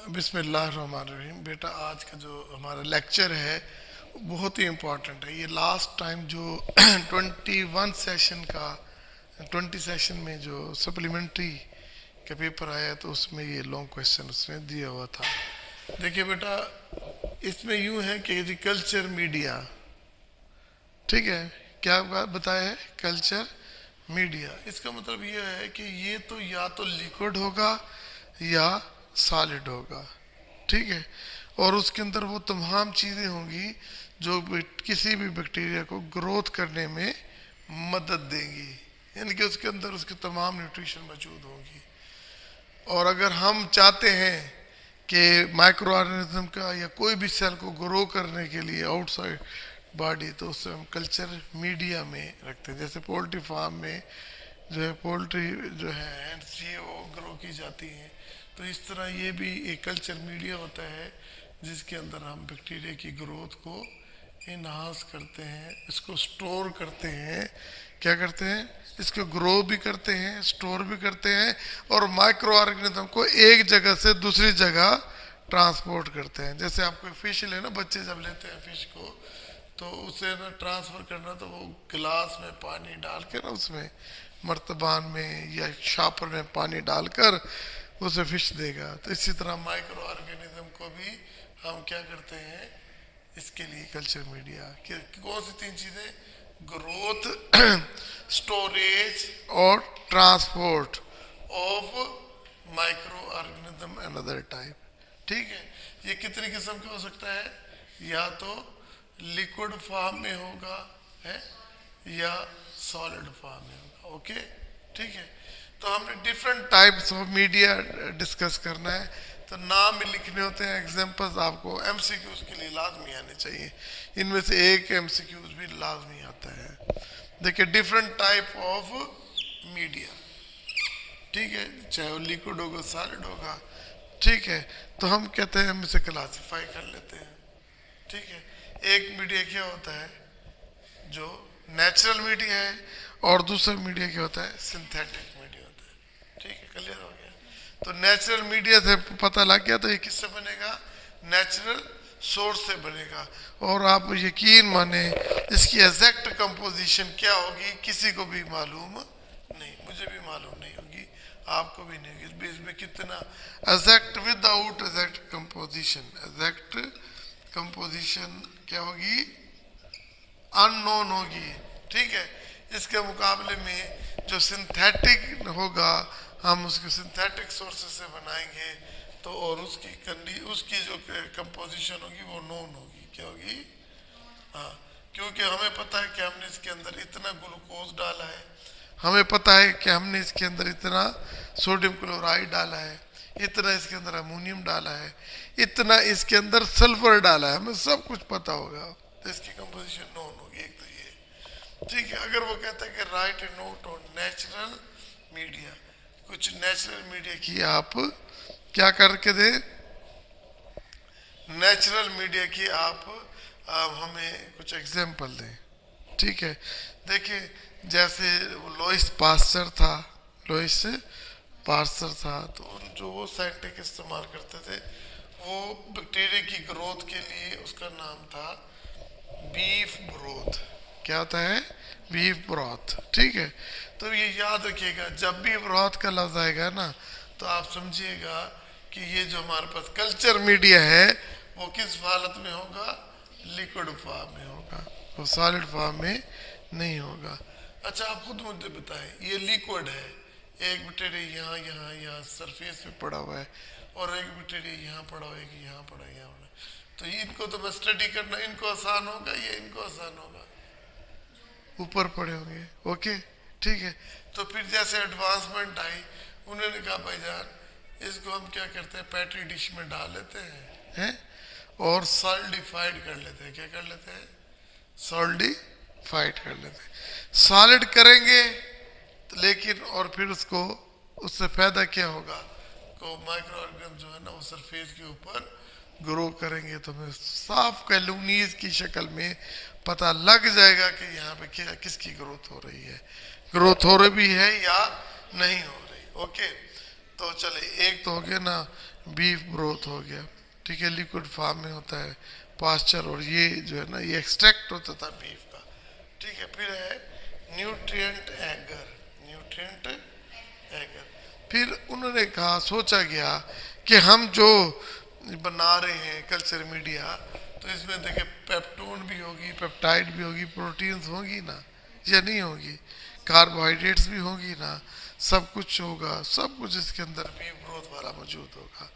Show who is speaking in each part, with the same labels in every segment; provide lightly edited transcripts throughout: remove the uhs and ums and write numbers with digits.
Speaker 1: बिस्मिल्लाहिर्रहमानिर्रहीम। बेटा, आज का जो हमारा लेक्चर है बहुत ही इम्पोर्टेंट है। ये लास्ट टाइम जो 20 सेशन में जो सप्लीमेंट्री का पेपर आया तो उसमें ये लॉन्ग क्वेश्चन उसने दिया हुआ था। देखिए बेटा, इसमें यूं है कि कल्चर मीडिया, ठीक है, क्या बात बताया है? कल्चर मीडिया, इसका मतलब ये है कि ये तो या तो लिक्विड होगा या सॉलिड होगा, ठीक है। और उसके अंदर वो तमाम चीज़ें होंगी जो किसी भी बैक्टीरिया को ग्रोथ करने में मदद देंगी, यानी कि उसके अंदर उसके तमाम न्यूट्रिशन मौजूद होंगी। और अगर हम चाहते हैं कि माइक्रो ऑर्गेनिज्म का या कोई भी सेल को ग्रो करने के लिए आउटसाइड बॉडी, तो उससे हम कल्चर मीडिया में रखते हैं। जैसे पोल्ट्री फार्म में जो है पोल्ट्री जो है हैंड्स ये वो ग्रो की जाती हैं, तो इस तरह ये भी एक कल्चर मीडिया होता है जिसके अंदर हम बैक्टीरिया की ग्रोथ को इनहांस करते हैं, इसको स्टोर करते हैं। क्या करते हैं? इसको ग्रो भी करते हैं, स्टोर भी करते हैं, और माइक्रो ऑर्गेनिज्म को एक जगह से दूसरी जगह ट्रांसपोर्ट करते हैं। जैसे आप कोई फिश ले ना, बच्चे जब लेते हैं फिश को तो उसे ना ट्रांसफ़र करना, तो वो गिलास में पानी डाल के ना उसमें मर्तबान में या शापर में पानी डालकर उसे फिश देगा। तो इसी तरह माइक्रो ऑर्गेनिज्म को भी हम क्या करते हैं, इसके लिए कल्चर मीडिया कि कौन सी तीन चीज़ें? ग्रोथ, स्टोरेज और transport of micro organism and other type, ठीक है। ये कितनी किस्म का हो सकता है? या तो लिक्विड फॉर्म में होगा है या सॉलिड फॉर्म में होगा, ओके, ठीक है। तो हमने different types of media discuss करना है, तो नाम भी लिखने होते हैं, एग्जांपल्स आपको एमसीक्यूज के लिए लाजमी आने चाहिए। इनमें से एक एमसीक्यूज भी लाजमी आता है। देखिए, डिफरेंट टाइप ऑफ मीडिया, ठीक है, चाहे वो लिक्विड होगा सॉलिड होगा, ठीक है। तो हम कहते हैं हम इसे क्लासीफाई कर लेते हैं, ठीक है। एक मीडिया क्या होता है जो नेचुरल मीडिया है, और दूसरा मीडिया क्या होता है? सिंथेटिक मीडिया होता है, ठीक है। क्लियर हो गया? तो नेचुरल मीडिया से पता लग गया, तो ये किससे बनेगा? नेचुरल सोर्स से बनेगा। और आप यकीन माने इसकी एग्जैक्ट कंपोजिशन क्या होगी किसी को भी मालूम नहीं, मुझे भी मालूम नहीं होगी, आपको भी नहीं होगी। इसमें कितना exact without exact composition, exact composition क्या होगी? अननोन होगी, ठीक है। इसके मुकाबले में जो सिंथेटिक होगा, हम उसके सिंथेटिक सोर्सेस से बनाएंगे, तो और उसकी जो कंपोजिशन होगी वो नोन होगी। क्या होगी? हाँ, क्योंकि हमें पता है कि हमने इसके अंदर इतना ग्लूकोज डाला है, हमें पता है कि हमने इसके अंदर इतना सोडियम क्लोराइड डाला है, इतना इसके अंदर अमोनियम डाला है, इतना इसके अंदर सल्फर डाला है, हमें सब कुछ पता होगा, तो इसकी कंपोजिशन नोन होगी। एक तो ये, ठीक है। अगर वो कहता है कि right A note on natural media, कुछ नेचुरल मीडिया की आप क्या करके दे? नेचुरल मीडिया की आप हमें कुछ एग्जाम्पल दें, ठीक है। देखिए, जैसे लोइस पास्चर था, लोइस पास्चर था, तो जो वो साइंटिफिक इस्तेमाल करते थे, वो बैक्टीरिया की ग्रोथ के लिए उसका नाम था बीफ ब्रोथ। क्या होता है? बीफ ब्रोथ, ठीक है। तो ये याद रखिएगा, जब भी ब्रोथ का लफ्ज आएगा ना, तो आप समझिएगा कि ये जो हमारे पास कल्चर मीडिया है वो किस हालत में होगा? लिक्विड फॉर्म में होगा, वो सॉलिड फॉर्म में नहीं होगा। अच्छा, आप खुद मुझे बताएं, ये लिक्विड है, एक बैक्टीरिया यहाँ यहाँ यहाँ सरफेस पे पड़ा हुआ है, और एक बैक्टीरिया यहाँ पड़ा हुआ है, कि यहाँ पड़ा है, यहाँ पड़ा है। तो इनको तो मैं स्टडी करना, इनको आसान होगा या इनको आसान होगा? ऊपर पड़े होंगे, ओके, ठीक है। तो फिर जैसे एडवांसमेंट आई, उन्होंने कहा भाईजान इसको हम क्या करते हैं, पैट्री डिश में डाल लेते हैं और सॉलिडिफाइड कर लेते हैं। क्या कर लेते हैं? सॉलिडिफाइड कर लेते हैं। सॉलिड करेंगे तो लेकिन, और फिर उसको, उससे फायदा क्या होगा? तो माइक्रो ऑर्गेनिज्म जो है ना वो सरफेस के ऊपर ग्रो करेंगे, तो हमें साफ कैलूनीज की शक्ल में पता लग जाएगा कि यहाँ पे क्या किसकी ग्रोथ हो रही है, ग्रोथ हो रही भी है या नहीं हो रही, ओके। तो तो चले, एक तो हो गया ना बीफ ब्रोथ हो गया, ठीक है, लिक्विड फॉर्म में होता है पास्चर, और ये जो है ना ये एक्सट्रैक्ट होता था बीफ का, ठीक है। फिर है न्यूट्रिएंट एगर, न्यूट्रिएंट एगर। फिर उन्होंने कहा, सोचा गया कि हम जो बना रहे हैं कल्चर मीडिया, तो इसमें देखिए पेप्टोन भी होगी, पेप्टाइड भी होगी, प्रोटीन्स होगी ना या नहीं होगी, कार्बोहाइड्रेट्स भी होगी ना, सब कुछ होगा, सब कुछ इसके अंदर भी ग्रोथ वाला मौजूद होगा।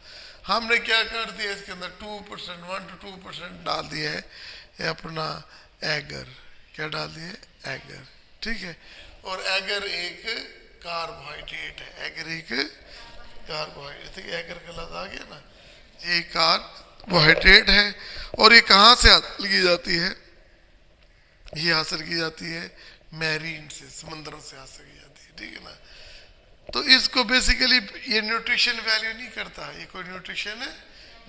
Speaker 1: हमने क्या कर दिया इसके अंदर 2%, 1 to 2% डाल दिया है ये अपना एगर, क्या डाल दिया एगर, ठीक है। और एगर एक कार्बोहाइड्रेट है, एगर एक कार्बोहाइड्रेट, एगर का लफ्ज आ गया ना, ये कार्बोहाइड्रेट है। और ये कहाँ से हासिल की जाती है, ये हासिल की जाती है मैरीन से, समंदरों से हासिल की जाती है, ठीक है ना। तो इसको बेसिकली ये न्यूट्रिशन वैल्यू नहीं करता, ये कोई न्यूट्रिशन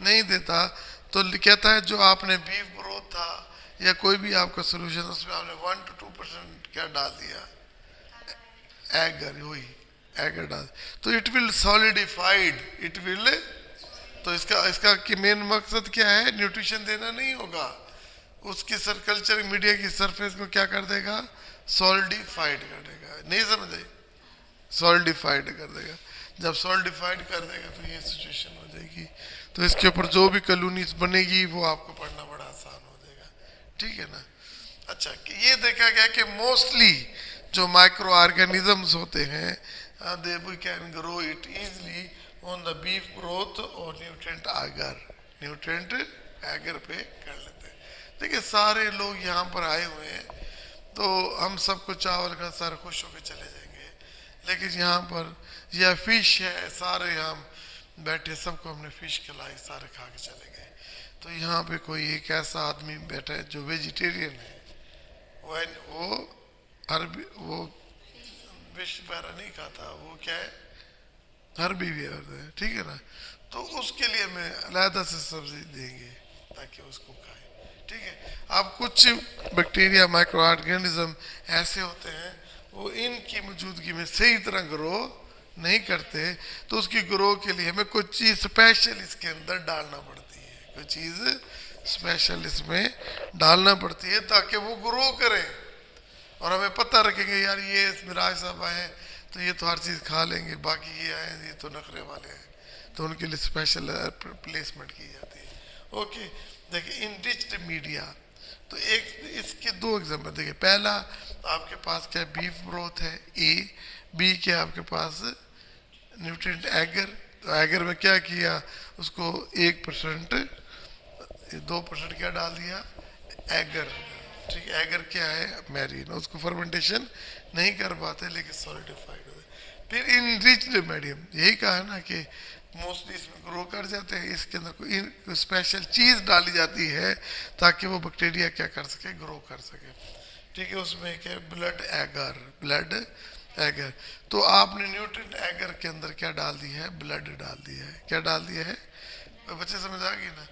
Speaker 1: नहीं देता। तो कहता है जो आपने बीफ ब्रोथ था या कोई भी आपका सोल्यूशन, उसमें आपने 1 to 2% क्या डाल दिया, एगर, वही एगर डाल, तो it will solidified, it will, तो इसका इसका कि मेन मकसद क्या है, न्यूट्रिशन देना नहीं होगा, उसकी कल्चर मीडिया की सरफेस को क्या कर देगा, सॉलिडिफाइड कर देगा, नहीं समझे, सॉलिडिफाइड कर देगा। जब सॉलिडिफाइड कर देगा तो ये सिचुएशन हो जाएगी, तो इसके ऊपर जो भी कॉलोनीज बनेगी वो आपको पढ़ना बड़ा आसान हो जाएगा, ठीक है ना। अच्छा, कि ये देखा गया कि मोस्टली जो माइक्रो ऑर्गेनिजम्स होते हैं, they we can grow it easily on the beef broth और न्यूट्रिएंट एगर, न्यूट्रिएंट एगर पे कर लेते हैं। देखिए सारे लोग यहाँ पर आए हुए हैं, तो हम सबको चावल का सारे खुश होकर चले जाएंगे, लेकिन यहाँ पर यह फिश है, सारे हम बैठे सबको हमने फिश खिलाई, सारे खा के चले गए। तो यहाँ पे कोई एक ऐसा आदमी बैठा है जो वेजिटेरियन है, वो वो फिश वगैरह नहीं खाता, वो क्या है, हर्बीवियर है, ठीक है ना। तो उसके लिए मैं अलहदा से सब्जी देंगे ताकि उसको खाए, ठीक है। अब कुछ बैक्टीरिया माइक्रो ऑर्गेनिज्म ऐसे होते हैं वो इनकी मौजूदगी में सही तरह ग्रो नहीं करते, तो उसकी ग्रो के लिए हमें कुछ चीज़ स्पेशल इसके अंदर डालना पड़ती है, कोई चीज़ स्पेशल इसमें डालना पड़ती है ताकि वो ग्रो करें। और हमें पता रखेंगे यार ये मिराज साहब आए हैं तो ये तो हर चीज़ खा लेंगे, बाकी ये आए ये तो नखरे वाले हैं, तो उनके लिए स्पेशल प्लेसमेंट की जाती है। ओके, देखिए इनरिच्ड मीडिया, तो एक इसके दो एग्जाम्पल देखिए, पहला आपके पास क्या बीफ ब्रोथ है, ए, बी क्या आपके पास न्यूट्रिएंट एगर, तो एगर में क्या किया, उसको 1%, 2% क्या डाल दिया एगर, ठीक है। एगर क्या है, मैरीन, उसको फर्मेंटेशन नहीं कर पाते लेकिन सॉलिडिफाइड होते। फिर इनरिच्ड मीडियम, यही कहा है ना कि मोस्टली इसमें ग्रो कर जाते हैं, इसके अंदर कोई स्पेशल चीज़ डाली जाती है ताकि वो बैक्टीरिया क्या कर सके, ग्रो कर सके, ठीक है। उसमें क्या ब्लड एगर, ब्लड एगर, तो आपने न्यूट्रिएंट एगर के अंदर क्या डाल दिया है, ब्लड डाल दिया है, क्या डाल दिया है, बच्चे समझ आ गई ना।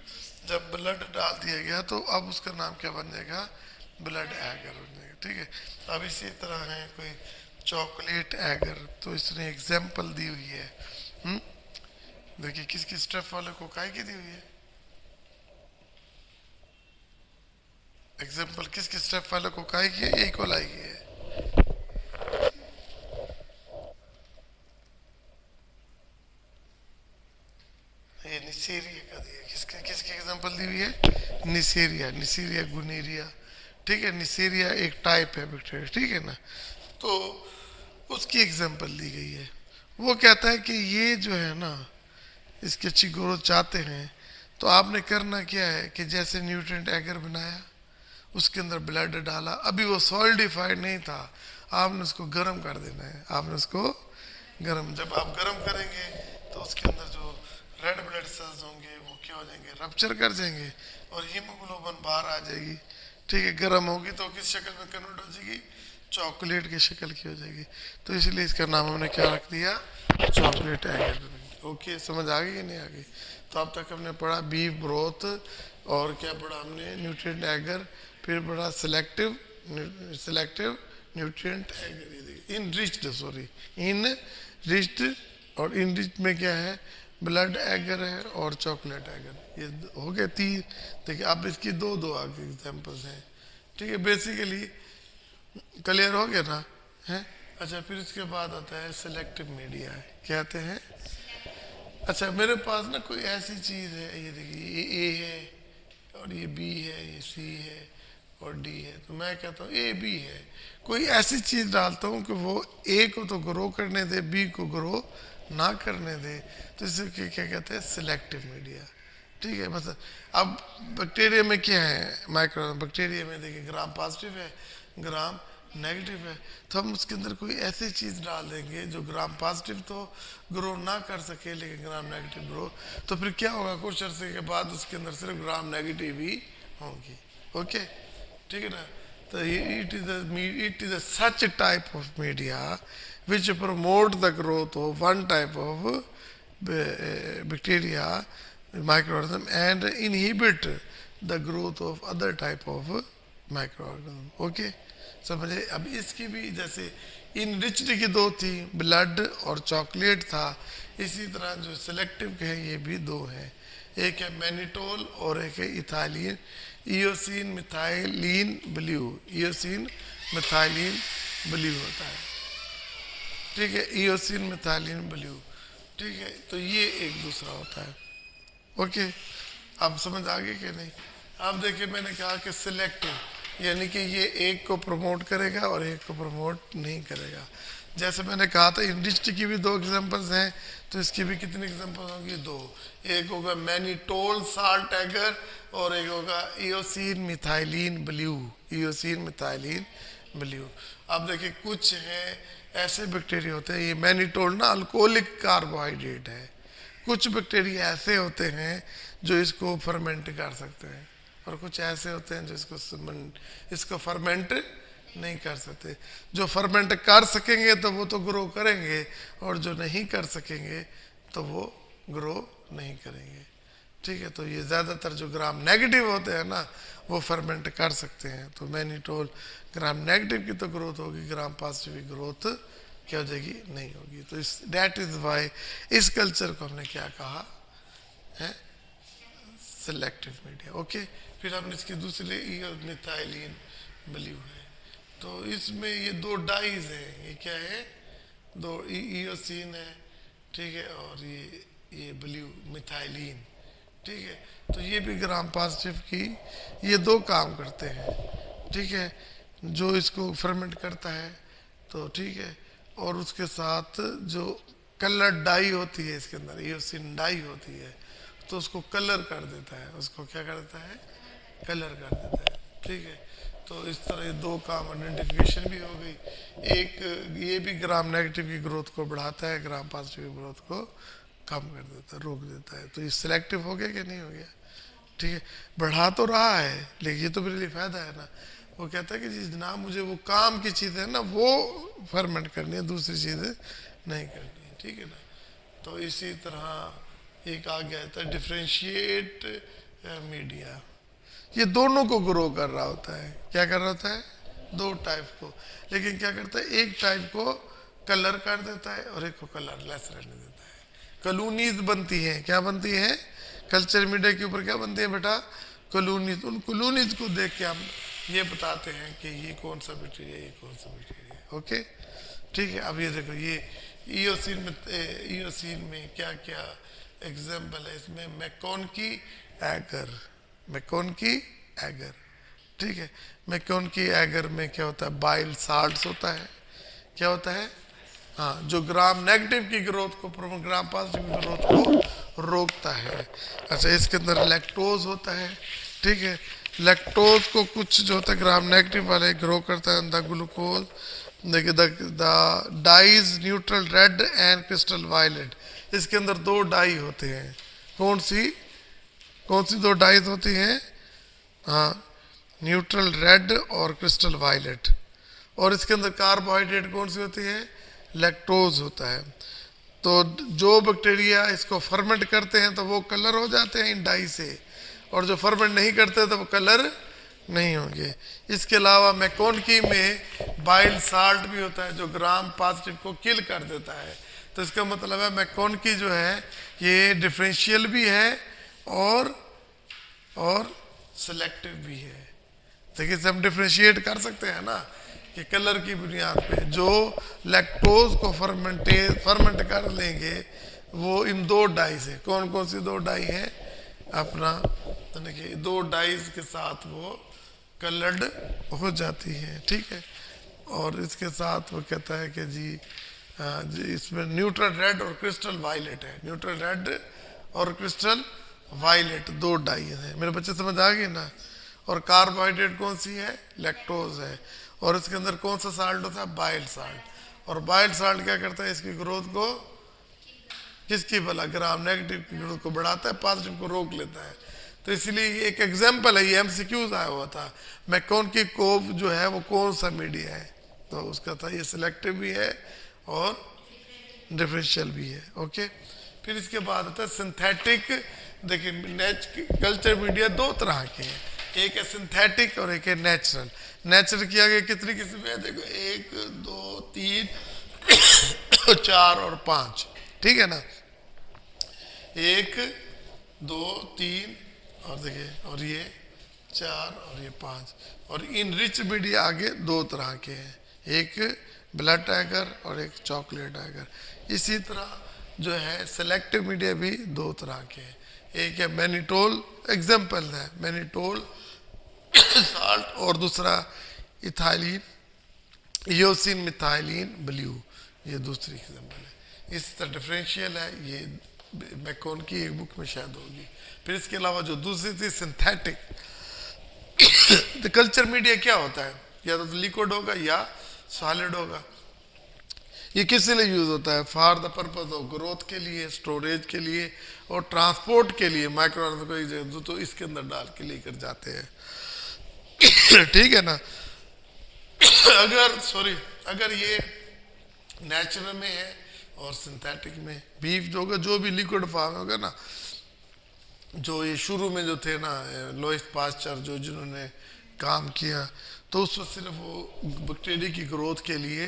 Speaker 1: जब ब्लड डाल दिया गया तो अब उसका नाम क्या बन जाएगा, ब्लड एगर बन जाएगा, ठीक है। अब इसी तरह है कोई चॉकलेट एगर, तो इसने एग्जाम्पल दी हुई है, देखिए किस किस स्टेप वाले को काय की दी हुई है, एग्जाम्पल किस किस स्टेप वाले को काय की है, यही को लाई की है, ये निसेरिया का दिया, किसके किसकी एग्जाम्पल दी हुई है, निसेरिया, निसेरिया गुनेरिया, ठीक है। निसेरिया एक टाइप है बैक्टीरिया, ठीक है ना, तो उसकी एग्जाम्पल दी गई है। वो कहता है कि ये जो है ना इसकी अच्छी ग्रोथ चाहते हैं तो आपने करना क्या है कि जैसे न्यूट्रिएंट एगर बनाया, उसके अंदर ब्लड डाला, अभी वो सॉलिडिफाइड नहीं था, आपने उसको गर्म कर देना है, आपने उसको गर्म, जब आप गर्म करेंगे तो उसके अंदर जो रेड ब्लड सेल्स होंगे वो क्या हो जाएंगे, रप्चर कर जाएंगे और हीमोग्लोबिन बाहर आ जाएगी, ठीक है। गर्म होगी तो किस शक्ल में कन्वर्ट हो जाएगी, चॉकलेट की शक्ल की हो जाएगी, तो इसलिए इसका नाम हमने क्या रख दिया, चॉकलेट एगर। ओके, समझ आ गई कि नहीं आ गई। तो अब तक हमने पढ़ा बीफ ब्रोथ, और क्या पढ़ा हमने, न्यूट्रिएंट एगर, फिर पढ़ा selective, selective nutrient agar, enriched, sorry enriched और इनरिच में क्या है, ब्लड एगर है और चॉकलेट एगर। ये हो गए 3। देखिए अब इसकी दो दो आगे एग्जाम्पल्स हैं, ठीक है। बेसिकली क्लियर हो गया ना है। अच्छा फिर इसके बाद आता है सिलेक्टिव मीडिया है, क्या कहते हैं। अच्छा मेरे पास ना कोई ऐसी चीज़ है, ये देखिए ये ए है और ये बी है, ये सी है और डी है, तो मैं कहता हूँ ए बी है। कोई ऐसी चीज़ डालता हूँ कि वो ए को तो ग्रो करने दे, बी को ग्रो ना करने दे, तो इसे क्या कहते हैं, सिलेक्टिव मीडिया, ठीक है। मतलब अब बैक्टीरिया में क्या है, माइक्रो बैक्टीरिया में देखिए ग्राम पॉजिटिव है, ग्राम नेगेटिव है, तो हम उसके अंदर कोई ऐसी चीज़ डाल देंगे जो ग्राम पॉजिटिव तो ग्रो ना कर सके लेकिन ग्राम नेगेटिव ग्रो, तो फिर क्या होगा, कुछ अर्से के बाद उसके अंदर सिर्फ ग्राम नेगेटिव ही होंगी। ओके ठीक है ना। तो it is such type of media which promote the growth of one type of bacteria microorganism and inhibit the growth of other type of microorganism। Okay समझे। अब इसकी भी जैसे इनरिच्ड की दो थी, ब्लड और चॉकलेट था, इसी तरह जो सिलेक्टिव के हैं ये भी दो हैं, एक है मैनिटोल और एक है ethylene, eosin methylene blue, eosin methylene blue होता है, ठीक है, इयोसिन मिथाइलिन ब्लू, ठीक है। तो ये एक दूसरा होता है। ओके अब समझ आ गई कि नहीं। अब देखिए मैंने कहा कि सिलेक्टिव यानी कि ये एक को प्रमोट करेगा और एक को प्रमोट नहीं करेगा। जैसे मैंने कहा था इनरिच्ड की भी दो एग्जांपल्स हैं, तो इसकी भी कितनी एग्जांपल्स होंगी, दो। एक होगा मैनिटोल साल्ट एगर और एक होगा eosin methylene blue, eosin methylene blue. अब देखिए कुछ हैं ऐसे बैक्टीरिया होते हैं, ये मैनिटोल ना अल्कोहलिक कार्बोहाइड्रेट है, कुछ बैक्टीरिया ऐसे होते हैं जो इसको फर्मेंट कर सकते हैं और कुछ ऐसे होते हैं जो इसको फर्मेंट नहीं कर सकते। जो फर्मेंट कर सकेंगे तो वो तो ग्रो करेंगे और जो नहीं कर सकेंगे तो वो ग्रो नहीं करेंगे, ठीक है। तो ये ज़्यादातर जो ग्राम नेगेटिव होते हैं ना वो फर्मेंट कर सकते हैं, तो मैनिटोल ग्राम नेगेटिव की तो ग्रोथ होगी, ग्राम पॉजिटिव की ग्रोथ क्या हो जाएगी, नहीं होगी। तो इस दैट इज वाई इस कल्चर को हमने क्या कहा है, सिलेक्टिव मीडिया। ओके फिर हमने इसकी दूसरी मिथाइलिन ब्लू है, तो इसमें ये दो डाइज हैं, ये क्या है, दो इयोसिन है, ठीक है, और ये ब्लू मिथाइलिन, ठीक है। तो ये भी ग्राम पॉजिटिव की ये दो काम करते हैं, ठीक है, जो इसको फर्मेंट करता है, तो ठीक है, और उसके साथ जो कलर डाई होती है इसके अंदर, इयोसिन डाई होती है, तो उसको कलर कर देता है, उसको क्या कर देता है, कलर कर देता है, ठीक है। तो इस तरह ये दो काम आइडेंटिफिकेशन भी हो गई। एक ये भी ग्राम नेगेटिव की ग्रोथ को बढ़ाता है, ग्राम पॉजिटिव की ग्रोथ को कम कर देता है, रोक देता है। तो ये सिलेक्टिव हो गया कि नहीं हो गया, ठीक है। बढ़ा तो रहा है लेकिन ये तो मेरे लिए फायदा है ना। वो कहता है कि जी जनाब मुझे वो काम की चीज़ है ना वो फर्मेंट करनी है, दूसरी चीज़ें नहीं करनी है, ठीक है ना। तो इसी तरह एक आ गया था डिफ्रेंशिएट मीडिया, ये दोनों को ग्रो कर रहा होता है, क्या कर रहा होता है, दो टाइप को, लेकिन क्या करता है, एक टाइप को कलर कर देता है और एक को कलरलेस रहने देता है। कॉलोनीज बनती हैं, क्या बनती हैं, कल्चर मीडिया के ऊपर क्या बनती है बेटा, कॉलोनीज। उन कॉलोनीज को देख के हम ये बताते हैं कि ये कौन सा बैक्टीरिया, ये कौन सा बैक्टीरिया, ओके ठीक है। अब ये देखो ये इयोसिन में क्या क्या एग्जाम्पल है, इसमें मैकोनकी एगर, मैकोनकी एगर, ठीक है। मैकोनकी एगर में क्या होता है, बाइल साल्ट्स होता है, क्या होता है, हाँ, जो ग्राम नेगेटिव की ग्रोथ को, ग्राम पॉजिटिव की ग्रोथ को रोकता है। अच्छा इसके अंदर लैक्टोज होता है, ठीक है। लैक्टोज को कुछ जो होता है ग्राम नेगेटिव वाले ग्रो करता है, द ग्लूकोज देखिए the dyes neutral red and crystal violet, इसके अंदर दो डाई होते हैं, कौन सी दो डाइज होती हैं, हाँ, न्यूट्रल रेड और क्रिस्टल वायलेट, और इसके अंदर कार्बोहाइड्रेट कौन सी होती है, लैक्टोज होता है। तो जो बैक्टीरिया इसको फर्मेंट करते हैं तो वो कलर हो जाते हैं इन डाई से, और जो फर्मेंट नहीं करते तो वो कलर नहीं होंगे। इसके अलावा मैकोनकी में बाइल साल्ट भी होता है जो ग्राम पॉजिटिव को किल कर देता है, तो तो इसका मतलब है मैककोनकी जो है ये डिफरेंशियल भी है और सिलेक्टिव भी है। देखिए इसे हम डिफरेंशिएट कर सकते हैं ना कि कलर की बुनियाद पे जो लैक्टोज को फर्मेंट कर लेंगे वो इन दो डाई से, कौन कौन सी दो डाई हैं अपना, देखिए दो डाइज के साथ वो कलर्ड हो जाती है, ठीक है। और इसके साथ वो कहता है कि जी इसमें न्यूट्रल रेड और क्रिस्टल वायलेट है, न्यूट्रल रेड और क्रिस्टल वायलेट दो डाई हैं। मेरे बच्चे समझ आ गए ना। और कार्बोहाइड्रेट कौन सी है, लैक्टोज है। और इसके अंदर कौन सा साल्ट होता है, बाइल साल्ट। और बाइल साल्ट क्या करता है, इसकी ग्रोथ को किसकी भला, ग्राम नेगेटिव की ग्रोथ को बढ़ाता है, पॉजिटिव को रोक लेता है। तो इसलिए ये एक एग्जाम्पल है, ये एमसीक्यूज आया हुआ था। मैककोनकी कोव जो है वो कौन सा मीडिया है, तो उसका था ये सिलेक्टिव भी है और डिफरेंशियल भी है, ओके। फिर इसके बाद आता है सिंथेटिक। देखिए कल्चर मीडिया दो तरह के हैं, एक है सिंथेटिक और एक है नेचुरल। नेचुरल की आगे कितनी किस्म है, देखो 1 2 3 4 और 5, ठीक है ना, 1 2 3 और देखिए और ये 4 और ये 5। और इन रिच मीडिया आगे दो तरह के हैं, एक ब्लड टाइगर और एक चॉकलेट टाइगर। इसी तरह जो है सेलेक्टिव मीडिया भी दो तरह के हैं, एक है मैनिटोल, एग्जाम्पल है मैनिटोल साल्ट, और दूसरा इथाइलिन ईओसिन मिथाइलिन ब्लू, ये दूसरी एग्जाम्पल है। इस तरह डिफरेंशियल है, ये मैककोनकी एक बुक में शायद होगी। फिर इसके अलावा जो दूसरी थी सिंथेटिक। तो कल्चर मीडिया क्या होता है, या तो लिक्विड होगा या सॉलिड होगा। ये किस लिए यूज होता है, for the purpose of growth के लिए, स्टोरेज के लिए और ट्रांसपोर्ट के लिए। माइक्रो तो इसके अंदर डाल के लेकर जाते हैं, ठीक है ना। अगर ये नेचुरल में है और सिंथेटिक में, बीफ जो होगा, जो भी लिक्विड फॉर्म होगा ना, जो ये शुरू में जो थे ना लोइस पास्चर जो जिन्होंने काम किया, तो उसमें सिर्फ वो बैक्टीरिया की ग्रोथ के लिए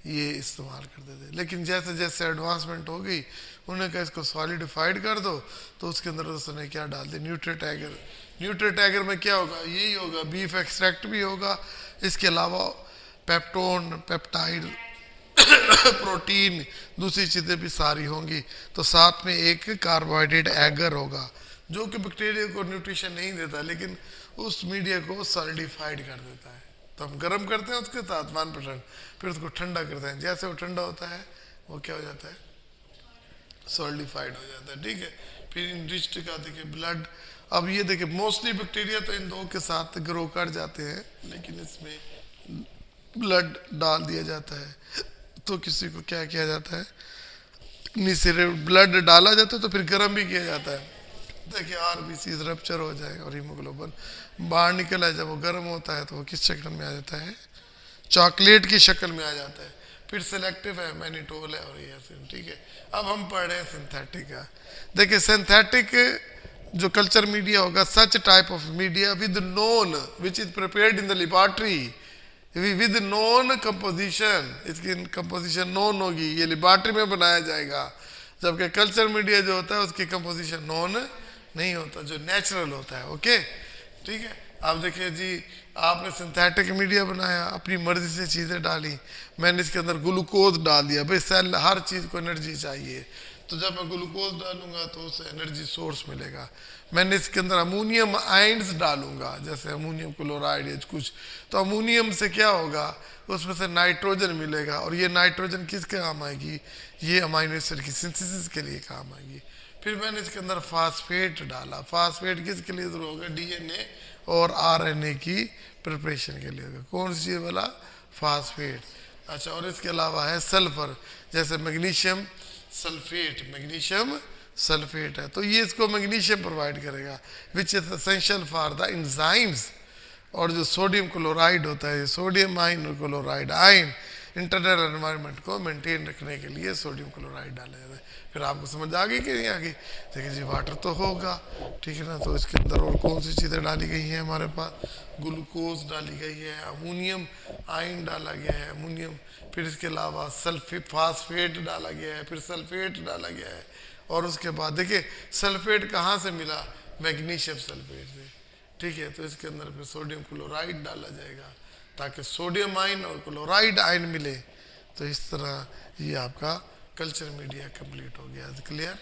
Speaker 1: ये इस्तेमाल करते थे। लेकिन जैसे जैसे एडवांसमेंट हो गई, उन्होंने कहा इसको सॉलिडिफाइड कर दो, तो उसके अंदर उसने क्या डाल दिया, न्यूट्रीटाइगर। न्यूट्रीटाइगर में क्या होगा, यही होगा, बीफ एक्सट्रैक्ट भी होगा, इसके अलावा पेप्टोन, पेप्टाइड, प्रोटीन, दूसरी चीज़ें भी सारी होंगी। तो साथ में एक कार्बोहाइड्रेट एगर होगा जो कि बैक्टीरिया को न्यूट्रिशन नहीं देता, लेकिन उस मीडिया को सॉलिडिफाइड कर देता है। तो हम गर्म करते हैं उसके साथ 1%, फिर उसको ठंडा करते हैं, जैसे वो ठंडा होता है वो क्या हो जाता है, सॉलिडिफाइड हो जाता है, ठीक है। फिर इनरिच्ड का देखिए ब्लड। अब ये देखिए मोस्टली बैक्टीरिया तो इन दो के साथ ग्रो कर जाते हैं, लेकिन इसमें ब्लड डाल दिया जाता है। तो किसी को क्या किया जाता है, नीचे ब्लड डाला जाता है तो फिर गर्म भी किया जाता है। देखिए आरबीसी रप्चर हो जाएगा और हीमोग्लोबिन बाहर निकल आए, जब वो गर्म होता है तो वो किस शक्ल में आ जाता है, चॉकलेट की शक्ल में आ जाता है। फिर सिलेक्टिव है, मैनिटोल है और ये, ठीक है। अब हम पढ़ रहे हैं सिंथेटिक का। देखिए सिंथेटिक जो कल्चर मीडिया होगा, such type of media with known which is prepared in the laboratory with known composition, इसकी कंपोजिशन नोन होगी, ये लेबोरेटरी में बनाया जाएगा। जबकि कल्चर मीडिया जो होता है उसकी कंपोजिशन नोन नहीं होता, जो नेचुरल होता है, ओके, ठीक है। अब देखिए जी, आपने सिंथेटिक मीडिया बनाया, अपनी मर्जी से चीज़ें डाली, मैंने इसके अंदर ग्लूकोज डाल दिया, भाई सेल हर चीज़ को एनर्जी चाहिए, तो जब मैं ग्लूकोज डालूंगा तो उससे एनर्जी सोर्स मिलेगा। मैंने इसके अंदर अमोनियम आयंस डालूंगा, जैसे अमोनियम क्लोराइड या कुछ, तो अमोनियम से क्या होगा, उसमें से नाइट्रोजन मिलेगा, और ये नाइट्रोजन किसके काम आएगी, ये अमाइनो एसिड की सिंथेसिस के लिए काम आएगी। फिर मैंने इसके अंदर फास्फेट डाला, फास्फेट किसके लिए जरूर होगा, डीएनए और आरएनए की प्रिपरेशन के लिए होगा। कौन सी चीज़ वाला, फास्फेट। अच्छा, और इसके अलावा है सल्फर, जैसे मैग्नीशियम सल्फेट, मैग्नीशियम सल्फेट है, तो ये इसको मैग्नीशियम प्रोवाइड करेगा which is essential for the enzymes. और जो सोडियम क्लोराइड होता है, sodium ion chloride ion, internal environment को मेंटेन रखने के लिए सोडियम क्लोराइड डाला जाता है। फिर आपको समझ आ गई कि नहीं आ गई? देखिए जी वाटर तो होगा, ठीक है ना, तो इसके अंदर और कौन सी चीज़ें डाली गई हैं हमारे पास? ग्लूकोज डाली गई है, अमोनियम आयन डाला गया है, अमोनियम, फिर इसके अलावा फास्फेट डाला गया है, फिर सल्फेट डाला गया है, और उसके बाद देखिए सल्फेट कहाँ से मिला? मैग्नीशियम सल्फेट से, ठीक है। तो इसके अंदर फिर सोडियम क्लोराइड डाला जाएगा ताकि सोडियम आयन और क्लोराइड आयन मिले। तो इस तरह ये आपका कल्चर मीडिया कंप्लीट हो गया। क्लियर?